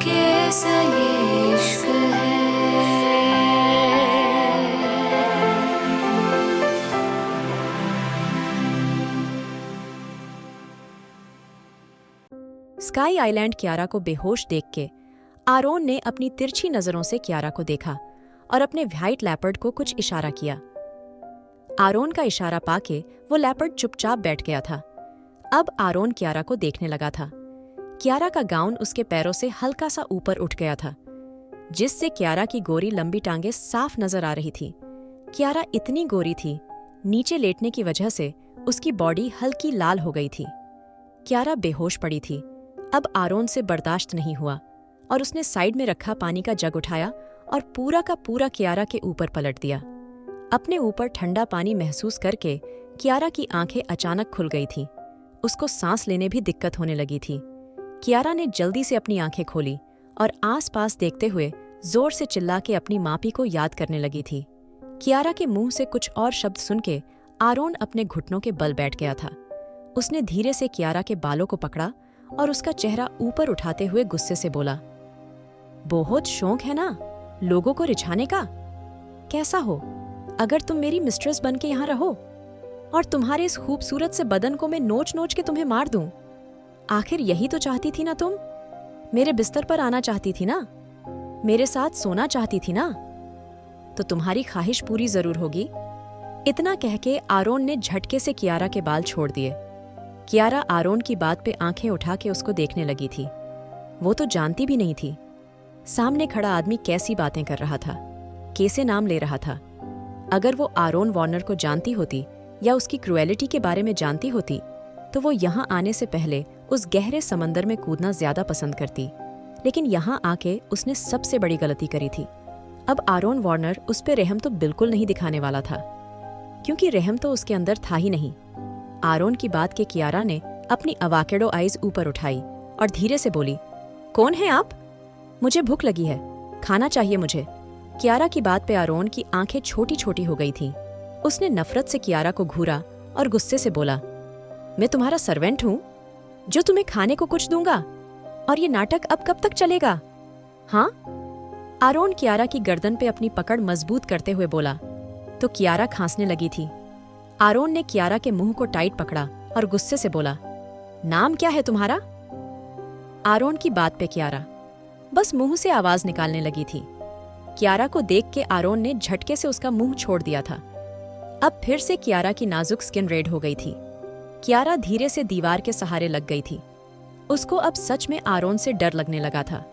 कैसा ये इश्क है। स्काई आइलैंड कियारा को बेहोश देख के आरोन ने अपनी तिरछी नजरों से कियारा को देखा और अपने व्हाइट लैपर्ड को कुछ इशारा किया। आरोन का इशारा पाके वो लैपर्ड चुपचाप बैठ गया था। अब आरोन कियारा को देखने लगा था। कियारा का गाउन उसके पैरों से हल्का सा ऊपर उठ गया था, जिससे कियारा की गोरी लंबी टांगें साफ नजर आ रही थी। कियारा इतनी गोरी थी, नीचे लेटने की वजह से उसकी बॉडी हल्की लाल हो गई थी। कियारा बेहोश पड़ी थी। अब आरोन से बर्दाश्त नहीं हुआ और उसने साइड में रखा पानी का जग उठाया और पूरा का पूरा कियारा के ऊपर पलट दिया। अपने ऊपर ठंडा पानी महसूस करके कियारा की आंखें अचानक खुल गई थीं। उसको सांस लेने भी दिक्कत होने लगी थी। कियारा ने जल्दी से अपनी आंखें खोली और आसपास देखते हुए जोर से चिल्ला के अपनी मापी को याद करने लगी थी। कियारा के मुंह से कुछ और शब्द सुन के आरोन अपने घुटनों के बल बैठ गया था। उसने धीरे से कियारा के बालों को पकड़ा और उसका चेहरा ऊपर उठाते हुए गुस्से से बोला, बहुत शौक है ना लोगों को रिझाने का? कैसा हो अगर तुम मेरी मिस्ट्रेस बन के यहाँ रहो और तुम्हारे इस खूबसूरत से बदन को मैं नोच नोच के तुम्हें मार दूं? आखिर यही तो चाहती थी ना तुम? मेरे बिस्तर पर आना चाहती थी ना? मेरे साथ सोना चाहती थी ना? तो तुम्हारी ख्वाहिश पूरी जरूर होगी। इतना कह के आरोन ने झटके से कियारा के बाल छोड़ दिए। कियारा आरोन की बात पे आंखें उठा के उसको देखने लगी थी। वो तो जानती भी नहीं थी सामने खड़ा आदमी कैसी बातें कर रहा था, कैसे नाम ले रहा था। अगर वो आरोन वार्नर को जानती होती या उसकी क्रुएलिटी के बारे में जानती होती तो वो यहाँ आने से पहले उस गहरे समंदर में कूदना ज्यादा पसंद करती। लेकिन यहाँ आके उसने सबसे बड़ी गलती करी थी। अब आरोन वार्नर उस पे रहम तो बिल्कुल नहीं दिखाने वाला था, क्योंकि रहम तो उसके अंदर था ही नहीं। आरोन की बात के कियारा ने अपनी अवाकेडो आइज ऊपर उठाई और धीरे से बोली, कौन है आप? मुझे भूख लगी है, खाना चाहिए मुझे। कियारा की बात पे आरोन की आंखें छोटी छोटी हो गई थीं। उसने नफरत से कियारा को घूरा और गुस्से से बोला, मैं तुम्हारा सर्वेंट हूँ जो तुम्हें खाने को कुछ दूंगा? और ये नाटक अब कब तक चलेगा? हाँ? आरोन कियारा की गर्दन पे अपनी पकड़ मजबूत करते हुए बोला तो कियारा खांसने लगी थी। आरोन ने कियारा के मुंह को टाइट पकड़ा और गुस्से से बोला, नाम क्या है तुम्हारा? आरोन की बात पे कियारा बस मुंह से आवाज निकालने लगी थी। कियारा को देख के आरोन ने झटके से उसका मुंह छोड़ दिया था। अब फिर से कियारा की नाजुक स्किन रेड हो गई थी। कियारा धीरे से दीवार के सहारे लग गई थी। उसको अब सच में आरोन से डर लगने लगा था।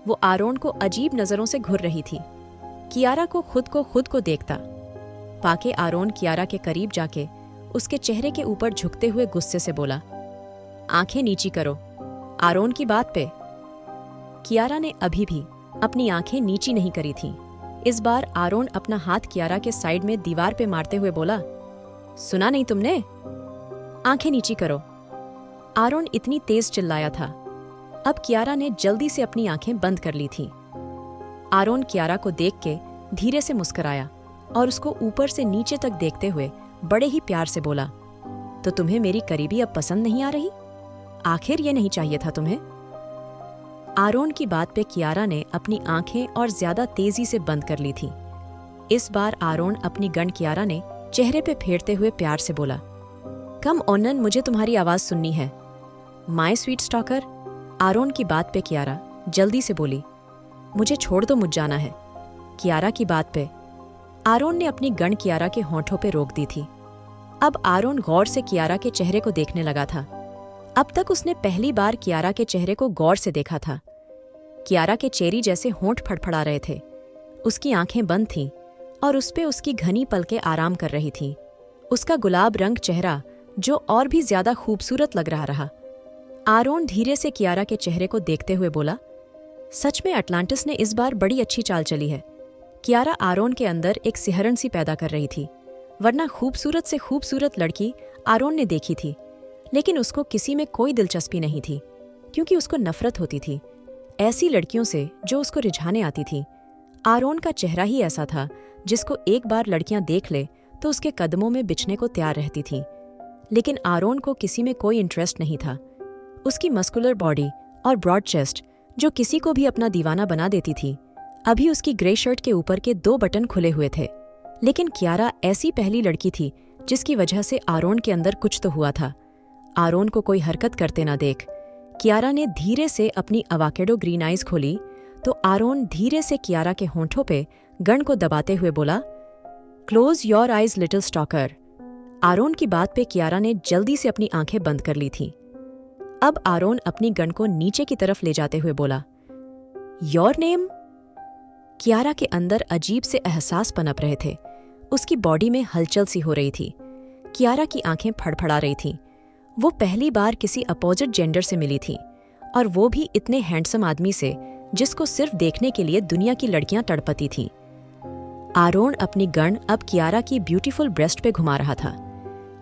वो आरोन को अजीब नजरों से घूर रही थी। कियारा को खुद को देखता पाके आरोन कियारा के करीब जाके उसके चेहरे के ऊपर झुकते हुए गुस्से से बोला, आंखें नीची करो आरोन की बात पे। कियारा ने अभी भी अपनी आंखें नीची नहीं करी थीं। इस बार आरोन अपना हाथ कियारा के साइड में दीवार पे मारते हुए बोला, सुना नहीं तुमने? आंखें नीची करो। आरोन इतनी तेज चिल्लाया था। अब कियारा ने जल्दी से अपनी आंखें बंद कर ली थीं। आरोन कियारा को देख के धीरे से मुस्कुराया और उसको ऊपर से नीचे तक देखते हुए बड़े ही प्यार से बोला, तो तुम्हें मेरी करीबी अब पसंद नहीं आ रही? आखिर ये नहीं चाहिए था तुम्हें? आरोन की बात पे कियारा ने अपनी आंखें और ज्यादा तेजी से बंद कर ली थी। इस बार आरोन अपनी गन कियारा ने चेहरे पे फेरते हुए प्यार से बोला, कम ओनन, मुझे तुम्हारी आवाज सुननी है। My sweet stalker. आरोन की बात पे कियारा जल्दी से बोली, मुझे छोड़ दो, मुझ जाना है। कियारा की बात पे आरोन ने अपनी गन कियारा के होंठों पे रोक दी थी। अब आरोन गौर से कियारा के चेहरे को देखने लगा था। अब तक उसने पहली बार कियारा के चेहरे को गौर से देखा था। कियारा के चेरी जैसे होंठ फड़फड़ा रहे थे। उसकी आंखें बंद थीं और उस पे उसकी घनी पलकें आराम कर रही थीं। उसका गुलाब रंग चेहरा जो और भी ज्यादा खूबसूरत लग रहा। आरोन धीरे से कियारा के चेहरे को देखते हुए बोला, सच में अटलांटिस ने इस बार बड़ी अच्छी चाल चली है। कियारा आरोन के अंदर एक सिहरन सी पैदा कर रही थी, वरना खूबसूरत से खूबसूरत लड़की आरोन ने देखी थी, लेकिन उसको किसी में कोई दिलचस्पी नहीं थी, क्योंकि उसको नफरत होती थी ऐसी लड़कियों से जो उसको रिझाने आती थी। आरोन का चेहरा ही ऐसा था जिसको एक बार लड़कियां देख ले तो उसके कदमों में बिछने को तैयार रहती थी। लेकिन आरोन को किसी में कोई इंटरेस्ट नहीं था। उसकी मस्कुलर बॉडी और ब्रॉड चेस्ट जो किसी को भी अपना दीवाना बना देती थी। अभी उसकी ग्रे शर्ट के ऊपर के 2 बटन खुले हुए थे, लेकिन कियारा ऐसी पहली लड़की थी जिसकी वजह से आरोन के अंदर कुछ तो हुआ था। आरोन को कोई हरकत करते ना देख कियारा ने धीरे से अपनी अवाकेडो ग्रीन आइज खोली तो आरोन धीरे से कियारा के होंठों पे गन को दबाते हुए बोला, close your eyes little stalker. Aaron की बात पे कियारा ने जल्दी से अपनी आंखें बंद कर ली थीं। अब आरोन अपनी गन को नीचे की तरफ ले जाते हुए बोला, योर नेम। कियारा के अंदर अजीब से एहसास पनप रहे थे। उसकी बॉडी में हलचल सी हो रही थी। कियारा की आंखें फड़फड़ा रही थीं। वो पहली बार किसी अपोजिट जेंडर से मिली थी, और वो भी इतने हैंडसम आदमी से जिसको सिर्फ देखने के लिए दुनिया की लड़कियां तड़पती थीं। आरोन अपनी गन अब कियारा की ब्यूटीफुल ब्रेस्ट पे घुमा रहा था।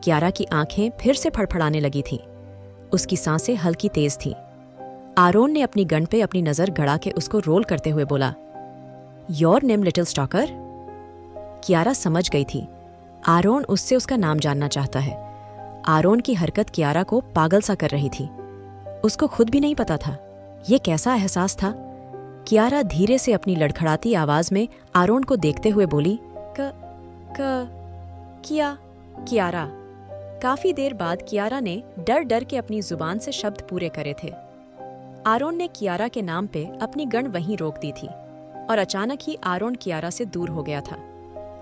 कियारा की आंखें फिर से फड़फड़ाने लगी थीं। उसकी सांसें हल्की तेज थीं। आरोन ने अपनी गन पे अपनी नजर गड़ा के उसको रोल करते हुए बोला, your name little stalker. Kiara समझ गई थी आरोन उससे उसका नाम जानना चाहता है। आरोन की हरकत कियारा को पागल सा कर रही थी। उसको खुद भी नहीं पता था ये कैसा एहसास था। कियारा धीरे से अपनी लड़खड़ाती आवाज में आरोन को देखते हुए बोली, कियारा। काफी देर बाद कियारा ने डर डर के अपनी जुबान से शब्द पूरे करे थे। आरोन ने कियारा के नाम पे अपनी गन वहीं रोक दी थी, और अचानक ही आरोन कियारा से दूर हो गया था,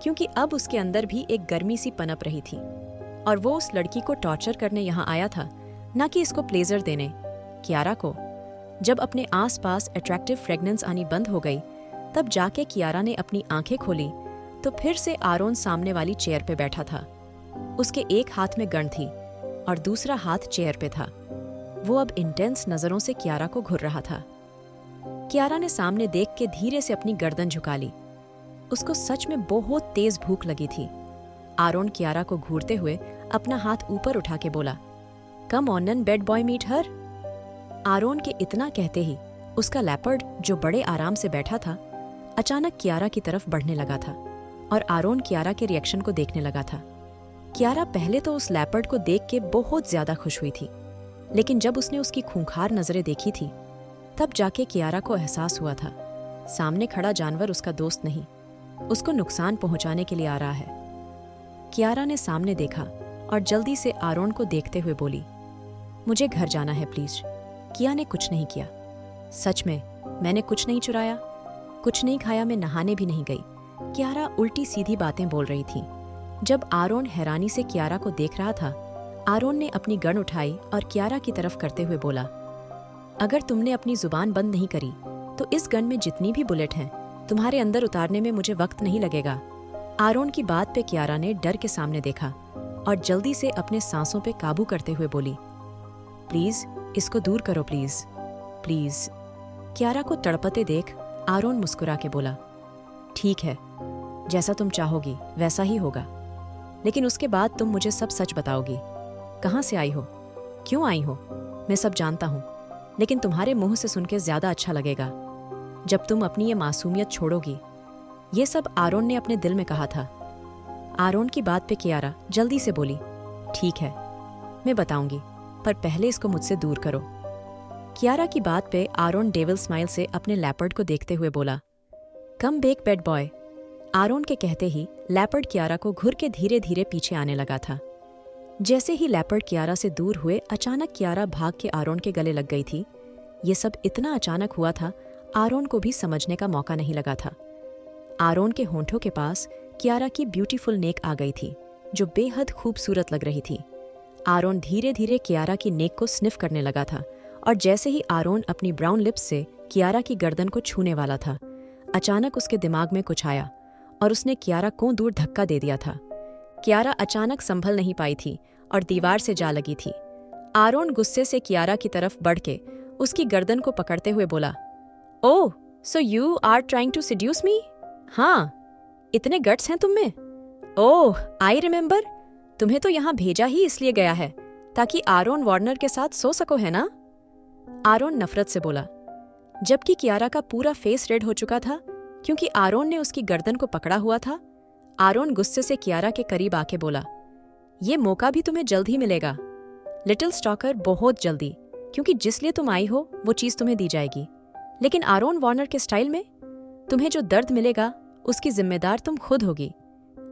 क्योंकि अब उसके अंदर भी एक गर्मी सी पनप रही थी, और वो उस लड़की को टॉर्चर करने यहाँ आया था, न कि इसको प्लेजर देने। कियारा को जब अपने आसपास अट्रैक्टिव फ्रेगनेंस आनी बंद हो गई, तब जाके कियारा ने अपनी आंखें खोली तो फिर से आरोन सामने वाली चेयर पे बैठा था। उसके एक हाथ में गन थी और दूसरा हाथ चेयर पे था। वो अब इंटेंस नजरों से कियारा को घूर रहा था। कियारा ने सामने देख के धीरे से अपनी गर्दन झुका ली। उसको सच में बहुत तेज भूख लगी थी। आरोन कियारा को घूरते हुए अपना हाथ ऊपर उठा के बोला, come on and bad boy meet her. Aaron के इतना कहते ही उसका लेपर्ड जो बड़े आराम से बैठा था अचानक कियारा की तरफ बढ़ने लगा था, और आरोन कियारा के रिएक्शन को देखने लगा था। कियारा पहले तो उस लेपर्ड को देख के बहुत ज्यादा खुश हुई थी, लेकिन जब उसने उसकी खूंखार नजरें देखी थी तब जाके कियारा को एहसास हुआ था सामने खड़ा जानवर उसका दोस्त नहीं, उसको नुकसान पहुंचाने के लिए आ रहा है। कियारा ने सामने देखा और जल्दी से आरोन को देखते हुए बोली, मुझे घर जाना है प्लीज। किया ने कुछ नहीं किया। सच में मैंने कुछ नहीं चुराया, कुछ नहीं खाया, मैं नहाने भी नहीं गई। कियारा उल्टी सीधी बातें बोल रही थी। जब आरोन हैरानी से कियारा को देख रहा था, आरोन ने अपनी गन उठाई और कियारा की तरफ करते हुए बोला, अगर तुमने अपनी जुबान बंद नहीं करी तो इस गन में जितनी भी बुलेट हैं तुम्हारे अंदर उतारने में मुझे वक्त नहीं लगेगा। आरोन की बात पे कियारा ने डर के सामने देखा और जल्दी से अपने सांसों पे काबू करते हुए बोली, प्लीज इसको दूर करो प्लीज, प्लीज। कियारा को तड़पते देख आरोन मुस्कुरा के बोला, ठीक है, जैसा तुम चाहोगी वैसा ही होगा, लेकिन उसके बाद तुम मुझे सब सच बताओगी। कहाँ से आई हो, क्यों आई हो, मैं सब जानता हूँ, लेकिन तुम्हारे मुंह से सुन के ज्यादा अच्छा लगेगा जब तुम अपनी ये मासूमियत छोड़ोगी। ये सब आरोन ने अपने दिल में कहा था। आरोन की बात पे कियारा जल्दी से बोली, ठीक है मैं बताऊंगी, पर पहले इसको मुझसे दूर करो। कियारा की बात पे आरोन डेविल स्माइल से अपने लेपर्ड को देखते हुए बोला, कम बेक बेड बॉय। आरोन के कहते ही लेपर्ड कियारा को घुर के धीरे धीरे पीछे आने लगा था। जैसे ही लेपर्ड कियारा से दूर हुए, अचानक कियारा भाग के आरोन के गले लग गई थी। ये सब इतना अचानक हुआ था, आरोन को भी समझने का मौका नहीं लगा था। आरोन के होंठों के पास कियारा की ब्यूटीफुल नेक आ गई थी, जो बेहद खूबसूरत लग रही थी। आरोन धीरे धीरे कियारा की नेक को स्निफ करने लगा था, और जैसे ही आरोन अपनी ब्राउन लिप्स से कियारा की गर्दन को छूने वाला था, अचानक उसके दिमाग में कुछ आया और उसने कियारा को दूर धक्का दे दिया था। कियारा अचानक संभल नहीं पाई थी और दीवार से जा लगी थी। आरोन गुस्से से कियारा की तरफ बढ़ के उसकी गर्दन को पकड़ते हुए बोला, oh so you are trying to seduce me. हाँ, इतने गट्स हैं तुम में। ओह आई रिमेम्बर, तुम्हें तो यहाँ भेजा ही इसलिए गया है ताकि आरोन वार्नर के साथ सो सको, है ना। आरोन नफरत से बोला, जबकि कियारा का पूरा फेस रेड हो चुका था क्योंकि आरोन ने उसकी गर्दन को पकड़ा हुआ था। आरोन गुस्से से कियारा के करीब आके बोला, ये मौका भी तुम्हें जल्द ही मिलेगा लिटिल स्टॉकर, बहुत जल्दी, क्योंकि जिस लिए तुम आई हो वो चीज तुम्हें दी जाएगी। लेकिन आरोन वार्नर के स्टाइल में? तुम्हें जो दर्द मिलेगा उसकी जिम्मेदार तुम खुद होगी।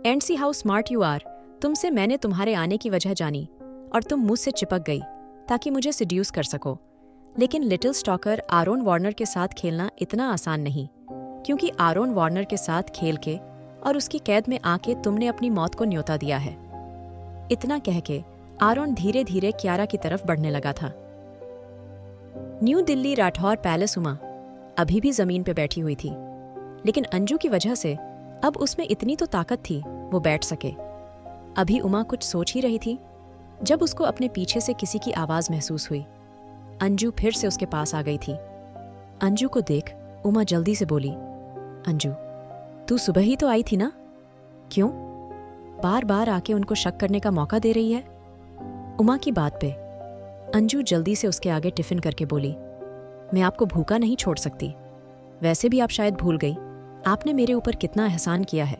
And see how smart you are. तुमसे मैंने तुम्हारे आने की वजह जानी और तुम मुझसे चिपक गई ताकि मुझे सिड्यूस कर सको। लेकिन लिटिल स्टॉकर, आरोन वार्नर के साथ खेलना इतना आसान नहीं, क्योंकि आरोन वार्नर के साथ खेल के और उसकी कैद में आके तुमने अपनी मौत को न्योता दिया है। इतना कह के आरोन धीरे धीरे क्यारा की तरफ बढ़ने लगा था। न्यू दिल्ली राठौर पैलेस उमा अभी भी जमीन पे बैठी हुई थी, लेकिन अंजू की वजह से अब उसमें इतनी तो ताकत थी वो बैठ सके। अभी उमा कुछ सोच ही रही थी जब उसको अपने पीछे से किसी की आवाज महसूस हुई। अंजू फिर से उसके पास आ गई थी। अंजू को देख उमा जल्दी से बोली, अंजू तू सुबह ही तो आई थी ना, क्यों बार बार आके उनको शक करने का मौका दे रही है? उमा की बात पे अंजू जल्दी से उसके आगे टिफिन करके बोली, मैं आपको भूखा नहीं छोड़ सकती। वैसे भी आप शायद भूल गई आपने मेरे ऊपर कितना एहसान किया है,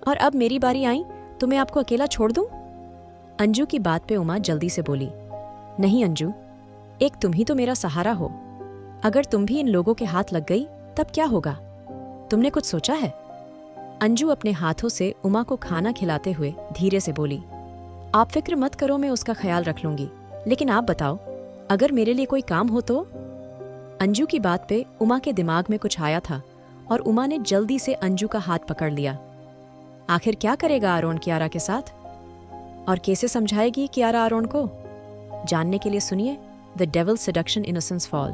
और अब मेरी बारी आई तो मैं आपको अकेला छोड़ दूं? अंजू की बात पे उमा जल्दी से बोली, नहीं अंजू, एक तुम ही तो मेरा सहारा हो। अगर तुम भी इन लोगों के हाथ लग गई तब क्या होगा? तुमने कुछ सोचा है? अंजू अपने हाथों से उमा को खाना खिलाते हुए धीरे से बोली, आप फिक्र मत करो, मैं उसका ख्याल रख लूंगी। लेकिन आप बताओ, अगर मेरे लिए कोई काम हो तो? अंजू की बात पे उमा के दिमाग में कुछ आया था और उमा ने जल्दी से अंजू का हाथ पकड़ लिया। आखिर क्या करेगा आरोन क्यारा के साथ, और कैसे समझाएगी क्यारा आरोन को? जानने के लिए सुनिए the devil seduction innocence fall.